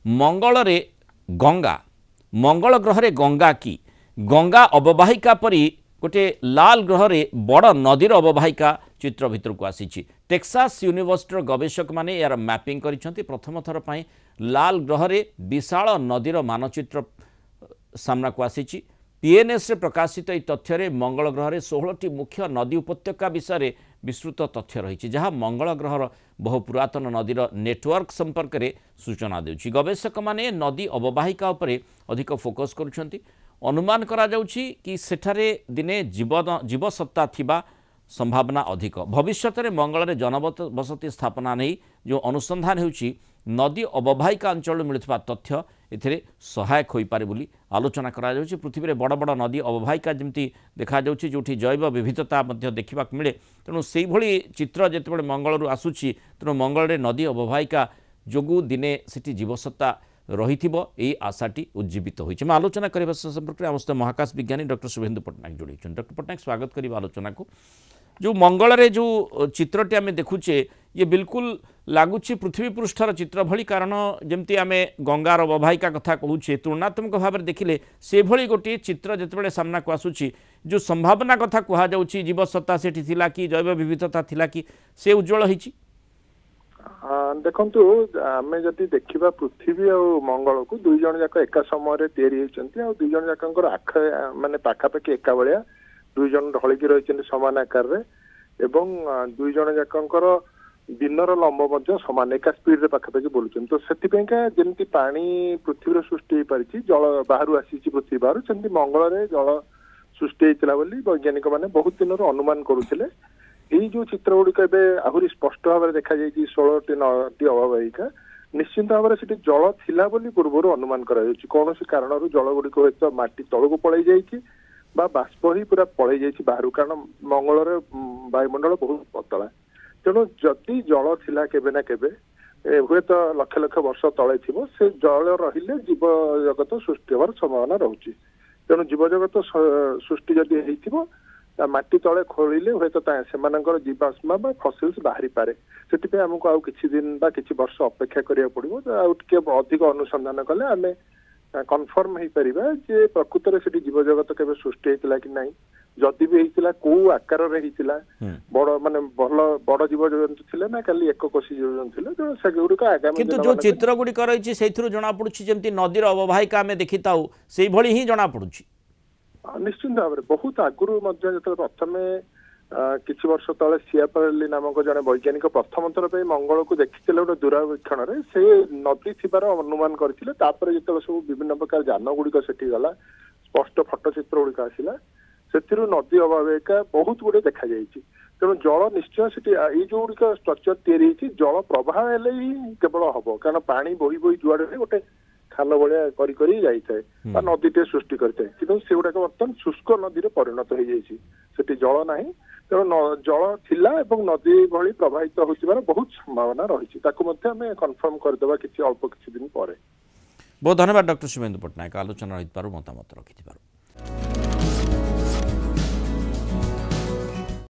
मंगल रे गंगा मंगल ग्रह रे गंगा की गंगा अववाहिका परी गोटे लाल ग्रह रे बड़ नदीर अववाहिका चित्र भितर को आसी टेक्सास यूनिवर्सिटी गवेषक माने यार मैपिंग करिसेंती प्रथम थर पई लाल ग्रह रे विशाल नदीर मानचित्र सामना को आसी पीएनएस रे प्रकाशित यह तथ्य रे मंगल ग्रह रे 16टी मुख्य नदी उपत्यका विषय रे विस्तृत तथ्य रही जहाँ मंगल ग्रहर बहु पुरातन नदीर नेटवर्क संपर्क में सूचना देउछि गवेषक माने नदी अववाहिका उपरे अधिक फोकस करुछंती अनुमान करा जाउछि कि सेठारे दिने जीवसत्ता थिबा संभावना अधिक भविष्य में मंगल रे जनबसति स्थापना नहीं जो अनुसंधान होउछि नदी अववाहिका अंचल मिलुवा तथ्य एथिरे सहायक होई पारे बोली आलोचना करा जाउछि पृथ्वी में बड़ बड़ नदी अववाहिका जमती देखा जाउछि जोठी जैव विविधता मध्य देखा मिले तेणु से भली चित्र जेतेबेले मंगल रु आसुछि तेणु मंगल रे नदी अववाहिका जोगु दिने सिटी जीवसत्ता रही यही आशाटी उज्जीवित होइछि मैं आलोचना करबा संपर्क में समस्त महाकाश विज्ञानी डॉक्टर शुभेन्दु पट्टनायक जोड़ी डॉक्टर पट्टनायक स्वागत करिबा आलोचना को जो मंगल रे जो चित्रटी आम देखुचे ये बिल्कुल लगुच पृथ्वी पृष्ठर चित्र भली कारण जमती आम गंगार अववाहिका कथा कहूचे तुलनात्मक भाव में देखिले से भली गोटे चित्र जितेबाला सामना को आसूची जो संभावना कथा कहुच्छी जीवसत्ता से कि जैव विविधता थिला कि से उज्जवल होइछि देखंतु आमे जति देखिबा पृथ्वी और मंगल को दुई जन जाक एका समय रे तैयारी होइचंती और दुई जन जाकंकर आख माने पाखापाखि एका बलिया दुई जन ढलिकी रहिचंती समान आकार रे एवं दुई जन जाकंकर दिनर लंब मध्य समान एका स्पीड रे पाखापाखि बोलुचंती तो सेति पेंका जेमती पानी पृथ्वी रे सृष्टि परिछि जल बाहरु आसीछि पृथ्वी बाहरु सेमती मंगल रे जल सृष्टि हेतिला बोली वैज्ञानिक माने बहुत दिन अनुमान करुथिले यही जो चित्र गुड़िक आहरी स्पष्ट भाव में देखा 16टी नदी अववाहिका निश्चिंत भाव में से जल थिला बोली पूर्व अनुमान कौन कारण जल गुड़िक हूँ माटी तल को पलि जाइए बाष्प ही पूरा पलि जाइए बाहर कारण मंगल वायुमंडल बहुत पतला तेणु जदि जल थिला केबे ना केबे हुए तो लक्ष लक्ष वर्ष तले थी से जल रहिले जीव जगत सृष्टि हमार संभावना रोचे तेणु जीव जगत सृष्टि जदि होइथिबो माटी तले खोलिले हुए तो सेमानकर जीवाश्मा बा फसिल्स बाहरी पारे से आमको आउ किछि दिन बा किछि वर्ष अपेक्षा करिया पड़िबो आउ टिके अधिक अनुसंधान कले आमे कन्फर्म हे परिबा जे प्रकृत रे सेठी जीव जगत केबे सृष्टि हेतिला कि नाही जदि भी हेतिला को आकार रे हेतिला बड़ माने बड़ जीव जंतु थिले ना खाली एककोषी जीव जंतु थिले तो से गुडी का आगामी किंतु जो चित्र गुडी करैछि सेथिरु जणा पडुछि जेंति नदीर अववाहिका आमे देखिताउ सेही भली ही जणा पडुछि निश्चिंत भाव में बहुत आगुरी जो प्रथम किछि वर्ष तले सियापाली नामक जड़े वैज्ञानिक प्रथम थर पे मंगल को देखी गोटे दूरवीक्षण में से नदी थिबार अनुमान करथिले तापर जो सब विभिन्न प्रकार जान गुड़िक सेठी गला स्पष्ट फटोचित्र गुड़िक आसिला से नदी अववाहिका बहुत गुड़े देखा जाइए तेणु जल निश्चय से जो गुड़िक स्ट्रक्चर तैयारी जल प्रवाह हेले ही केवल हम कारण पानी बोही बोही जुआड़े गोटे खाल भाया करी जाए नदीटे सृष्टि करते से गुड़ाक बर्तमान शुष्क नदी परिणत हो जाती जल ना तेणु जल थिला एवं नदी भली प्रवाहित होइबार बहुत संभावना रही कन्फर्म करदेवा किसी अल्प किसी दिन पर बहुत धन्यवाद डॉक्टर शुभेन्दु पट्टनायक आलोचना रही मतामत रखि।